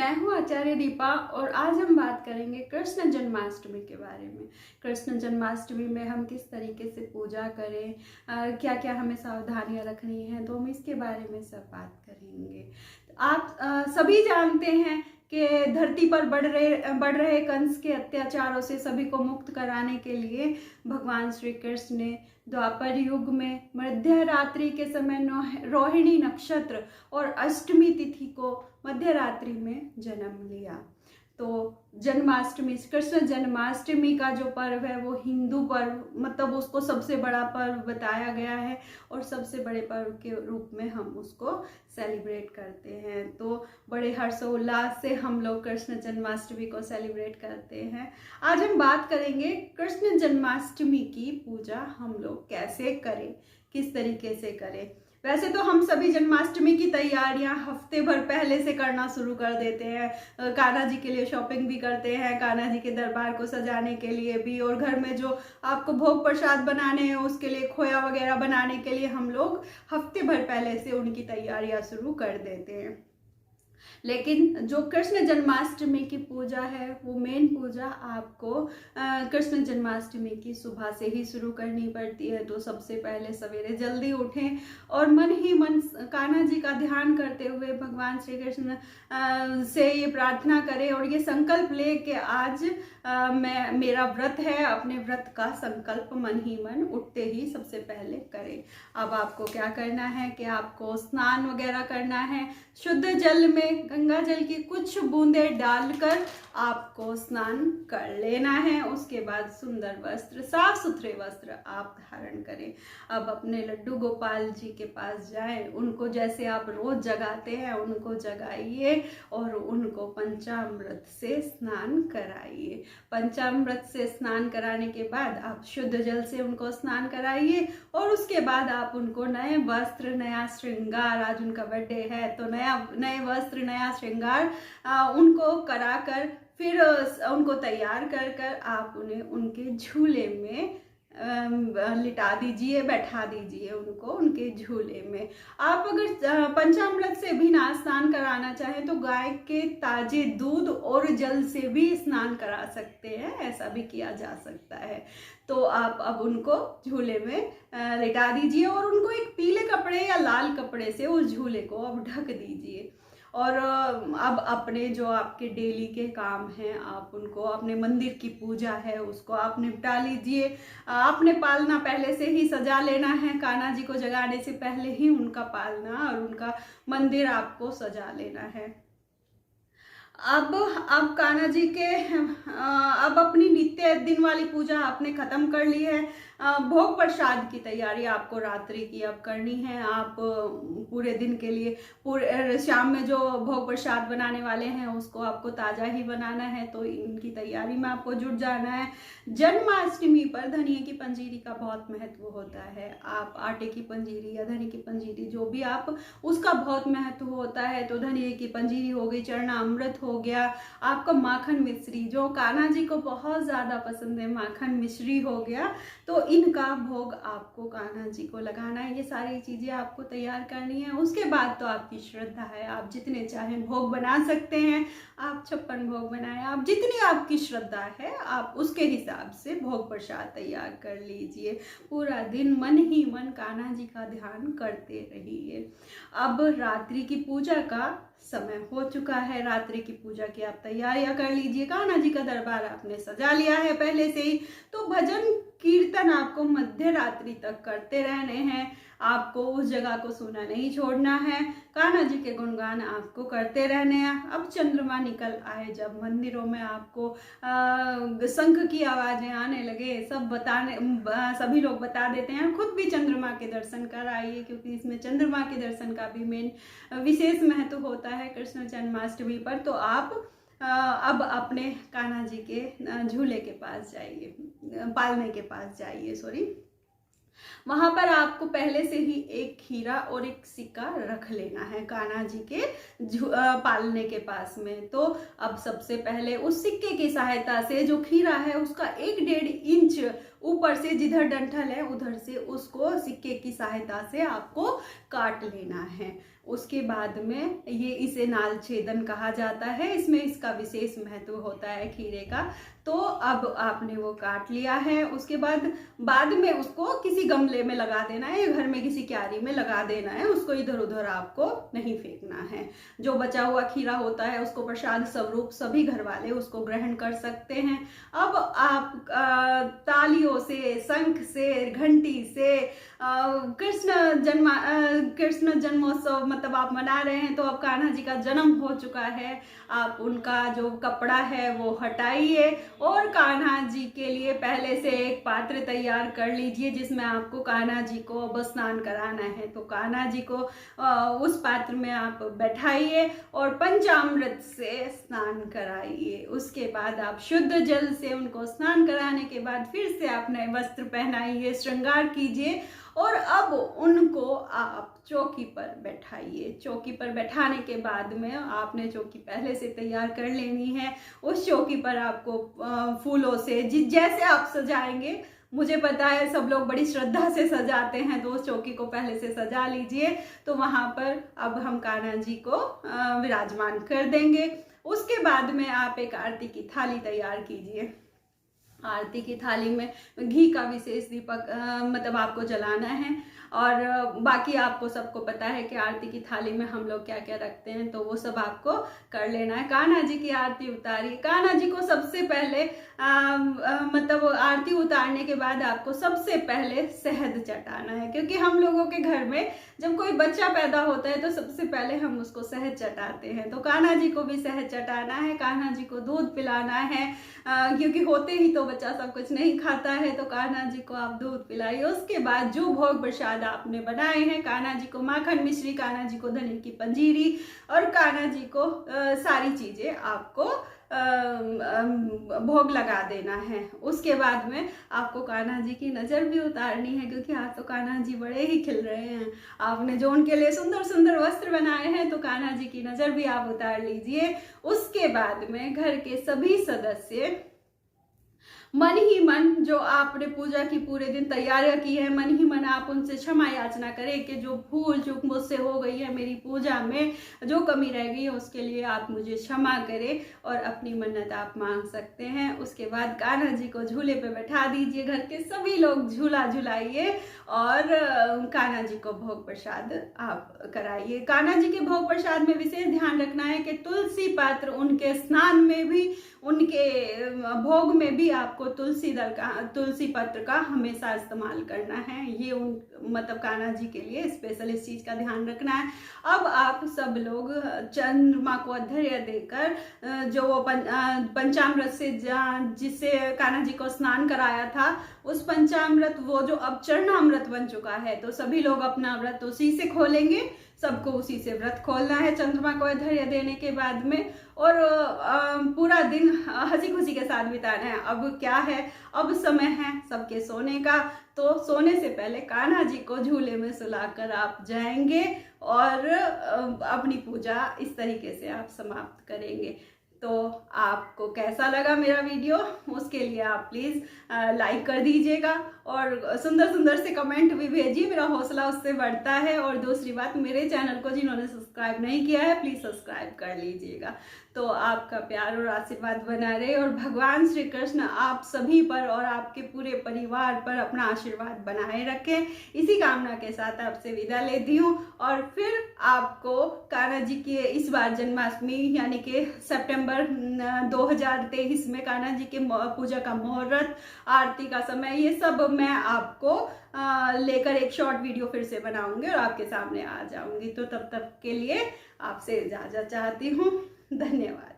मैं हूँ आचार्य दीपा और आज हम बात करेंगे कृष्ण जन्माष्टमी के बारे में। कृष्ण जन्माष्टमी में हम किस तरीके से पूजा करें, क्या क्या हमें सावधानियां रखनी है, तो हम इसके बारे में सब बात करेंगे। आप सभी जानते हैं कि धरती पर बढ़ रहे कंस के अत्याचारों से सभी को मुक्त कराने के लिए भगवान श्री कृष्ण ने द्वापर युग में मध्य रात्रि के समय रोहिणी नक्षत्र और अष्टमी तिथि को मध्य रात्रि में जन्म लिया। तो जन्माष्टमी, कृष्ण जन्माष्टमी का जो पर्व है वो हिंदू पर्व, मतलब उसको सबसे बड़ा पर्व बताया गया है और सबसे बड़े पर्व के रूप में हम उसको सेलिब्रेट करते हैं। तो बड़े हर्षोल्लास से हम लोग कृष्ण जन्माष्टमी को सेलिब्रेट करते हैं। आज हम बात करेंगे कृष्ण जन्माष्टमी की पूजा हम लोग कैसे करें, किस तरीके से करें। वैसे तो हम सभी जन्माष्टमी की तैयारियां हफ्ते भर पहले से करना शुरू कर देते हैं। कान्हा जी के लिए शॉपिंग भी करते हैं, कान्हा जी के दरबार को सजाने के लिए भी, और घर में जो आपको भोग प्रसाद बनाने हैं उसके लिए, खोया वगैरह बनाने के लिए हम लोग हफ्ते भर पहले से उनकी तैयारियां शुरू कर देते हैं। लेकिन जो कृष्ण जन्माष्टमी की पूजा है वो मेन पूजा आपको कृष्ण जन्माष्टमी की सुबह से ही शुरू करनी पड़ती है। तो सबसे पहले सवेरे जल्दी उठें और मन ही मन कान्हा जी का ध्यान करते हुए भगवान श्री कृष्ण से ये प्रार्थना करें और ये संकल्प ले कि आज मेरा व्रत है। अपने व्रत का संकल्प मन ही मन उठते ही सबसे पहले करें। अब आपको क्या करना है कि आपको स्नान वगैरह करना है। शुद्ध जल में गंगा जल की कुछ बूंदें डालकर आपको स्नान कर लेना है। उसके बाद सुंदर वस्त्र, साफ सुथरे वस्त्र आप धारण करें। अब अपने लड्डू गोपाल जी के पास जाएं, उनको जैसे आप रोज जगाते हैं उनको जगाइए और उनको पंचामृत से स्नान कराइए। पंचामृत से स्नान कराने के बाद आप शुद्ध जल से उनको स्नान कराइए और उसके बाद आप उनको नए वस्त्र, नया श्रृंगार, आज उनका बर्थडे है तो नए वस्त्र, नया श्रृंगार उनको कराकर फिर उनको तैयार कर आप उन्हें उनके झूले में लिटा दीजिए, बैठा दीजिए उनको उनके झूले में। आप अगर पंचामृत से भी ना स्नान कराना चाहें तो गाय के ताजे दूध और जल से भी स्नान करा सकते हैं, ऐसा भी किया जा सकता है। तो आप अब उनको झूले में लिटा दीजिए और उनको एक पीले कपड़े या लाल कपड़े से उस झूले को अब ढक दीजिए। और अब अपने जो आपके डेली के काम हैं आप उनको, अपने मंदिर की पूजा है उसको आप निपटा लीजिए। आपने पालना पहले से ही सजा लेना है, कान्हा जी को जगाने से पहले ही उनका पालना और उनका मंदिर आपको सजा लेना है। अब कान्हा जी के अब अपनी नित्य दिन वाली पूजा आपने खत्म कर ली है। भोग प्रसाद की तैयारी आपको रात्रि की अब करनी है। आप पूरे दिन के लिए, पूरे शाम में जो भोग प्रसाद बनाने वाले हैं उसको आपको ताज़ा ही बनाना है, तो इनकी तैयारी में आपको जुट जाना है। जन्माष्टमी पर धनिये की पंजीरी का बहुत महत्व होता है। आप आटे की पंजीरी या धनिये की पंजीरी जो भी आप, उसका बहुत महत्व होता है। तो धनिये की पंजीरी हो गई, चरना अमृत हो गया, आपका माखन मिश्री जो कान्हा जी को बहुत ज़्यादा पसंद है, माखन मिश्री हो गया, तो इनका भोग आपको कान्हा जी को लगाना है। ये सारी चीज़ें आपको तैयार करनी है। उसके बाद तो आपकी श्रद्धा है, आप जितने चाहें भोग बना सकते हैं। आप 56 भोग बनाएं, आप जितनी आपकी श्रद्धा है आप उसके हिसाब से भोग प्रसाद तैयार कर लीजिए। पूरा दिन मन ही मन कान्हा जी का ध्यान करते रहिए। अब रात्रि की पूजा का समय हो चुका है। रात्रि की पूजा की आप तैयारियां कर लीजिए। कान्हा जी का दरबार आपने सजा लिया है पहले से ही, तो भजन कीर्तन आपको मध्य रात्रि तक करते रहने हैं। आपको उस जगह को सुना नहीं छोड़ना है। कान्हा जी के गुणगान आपको करते रहने हैं। अब चंद्रमा निकल आए जब मंदिरों में आपको शंख की आवाजें आने लगे, सभी लोग बता देते हैं। खुद भी चंद्रमा के दर्शन कर आइए, क्योंकि इसमें चंद्रमा के दर्शन का भी मेन विशेष महत्व होता है कृष्ण जन्माष्टमी पर। तो आप अब अपने कान्हा जी के झूले के पास जाइए, पालने के पास जाइए, वहां पर आपको पहले से ही एक खीरा और एक सिक्का रख लेना है कान्हा जी के पालने के पास में। तो अब सबसे पहले उस सिक्के की सहायता से, जो खीरा है उसका 1-1.5 इंच ऊपर से जिधर डंठल है उधर से उसको सिक्के की सहायता से आपको काट लेना है। उसके बाद में ये इसे नाल छेदन कहा जाता है, इसमें इसका विशेष महत्व होता है खीरे का। तो अब आपने वो काट लिया है, उसके बाद में उसको किसी गमले में लगा देना है, घर में किसी क्यारी में लगा देना है, उसको इधर उधर आपको नहीं फेंकना है। जो बचा हुआ खीरा होता है उसको प्रसाद स्वरूप सभी घर वाले उसको ग्रहण कर सकते हैं। अब आप तालियों से, शंख से, घंटी से कृष्ण जन्मोत्सव मतलब आप मना रहे हैं। तो अब कान्हा जी का जन्म हो चुका है, आप उनका जो कपड़ा है वो हटाइए और कान्हा जी के लिए पहले से एक पात्र तैयार कर लीजिए जिसमें आपको कान्हा जी को अब स्नान कराना है। तो कान्हा जी को उस पात्र में आप बैठाइए और पंचामृत से स्नान कराइए। उसके बाद आप शुद्ध जल से उनको स्नान कराने के बाद फिर से आप नए वस्त्र पहनाइए, श्रृंगार कीजिए और अब उनको आप चौकी पर बैठाइए। चौकी पर बैठाने के बाद में आपने चौकी पहले से तैयार कर लेनी है। उस चौकी पर आपको फूलों से जैसे आप सजाएंगे, मुझे पता है सब लोग बड़ी श्रद्धा से सजाते हैं, तो उस चौकी को पहले से सजा लीजिए। तो वहां पर अब हम कान्हा जी को विराजमान कर देंगे। उसके बाद में आप एक आरती की थाली तैयार कीजिए। आरती की थाली में घी का विशेष दीपक मतलब आपको जलाना है। और बाकी आपको सबको पता है कि आरती की थाली में हम लोग क्या क्या रखते हैं, तो वो सब आपको कर लेना है। कान्हा जी की आरती उतारिए। कान्हा जी को सबसे पहले मतलब आरती उतारने के बाद आपको सबसे पहले शहद चटाना है, क्योंकि हम लोगों के घर में जब कोई बच्चा पैदा होता है तो सबसे पहले हम उसको शहद चटाते हैं। तो कान्हा जी को भी शहद चटाना है, कान्हा जी को दूध पिलाना है, क्योंकि होते ही तो बच्चा सब कुछ नहीं खाता है। तो कान्हा जी को आप दूध पिलाइए। उसके बाद जो भोग प्रसाद आपने बनाए हैं, कान्हा जी को माखन मिश्री, कान्हा जी को धनिया की पंजीरी और कान्हा जी को सारी चीजें आपको भोग लगा देना है। उसके बाद में आपको कान्हा जी की नजर भी उतारनी है, क्योंकि आज तो कान्हा जी बड़े ही खिल रहे हैं। आपने जो उनके लिए सुंदर सुंदर वस्त्र बनाए हैं, तो कान्हा जी की नजर भी आप उतार लीजिए। उसके बाद में घर के सभी सदस्य मन ही मन, जो आपने पूजा की पूरे दिन तैयारियां की है, मन ही मन आप उनसे क्षमा याचना करें कि जो भूल चूक मुझसे हो गई है, मेरी पूजा में जो कमी रह गई है उसके लिए आप मुझे क्षमा करें और अपनी मन्नत आप मांग सकते हैं। उसके बाद कान्हा जी को झूले पे बैठा दीजिए, घर के सभी लोग झूला झुलाइए और कान्हा जी को भोग प्रसाद आप कराइए। कान्हा जी के भोग प्रसाद में विशेष ध्यान रखना है कि तुलसी पात्र उनके स्नान में भी, उनके भोग में भी आपको तुलसी पत्र का हमेशा इस्तेमाल करना है। ये मतलब कान्हा जी के लिए स्पेशल इस चीज का ध्यान रखना है। अब आप सब लोग चंद्रमा को अर्घ्य देकर जो वो पंचामृत से जिससे कान्हा जी को स्नान कराया था, उस पंचामृत वो जो अब चरणामृत बन चुका है, तो सभी लोग अपना व्रत उसी से खोलेंगे। सबको उसी से व्रत खोलना है चंद्रमा को अर्घ्य देने के बाद में, और पूरा दिन हंसी खुशी के साथ बिताना है। अब क्या है, अब समय है सबके सोने का, तो सोने से पहले कान्हा जी को झूले में सुलाकर आप जाएंगे और अपनी पूजा इस तरीके से आप समाप्त करेंगे। तो आपको कैसा लगा मेरा वीडियो, उसके लिए आप प्लीज़ लाइक कर दीजिएगा और सुंदर सुंदर से कमेंट भी भेजिए, मेरा हौसला उससे बढ़ता है। और दूसरी बात, मेरे चैनल को जिन्होंने सब्सक्राइब नहीं किया है प्लीज़ सब्सक्राइब कर लीजिएगा। तो आपका प्यार और आशीर्वाद बना रहे और भगवान श्री कृष्ण आप सभी पर और आपके पूरे परिवार पर अपना आशीर्वाद बनाए रखें। इसी कामना के साथ आपसे विदा लेती हूँ और फिर आपको कान्हा जी की इस बार जन्माष्टमी यानी कि सितंबर 2023 में कान्हा जी के पूजा का मुहूर्त, आरती का समय, ये सब मैं आपको लेकर एक शॉर्ट वीडियो फिर से बनाऊंगी और आपके सामने आ जाऊंगी। तो तब तक के लिए आपसे इजाजत चाहती हूँ। धन्यवाद।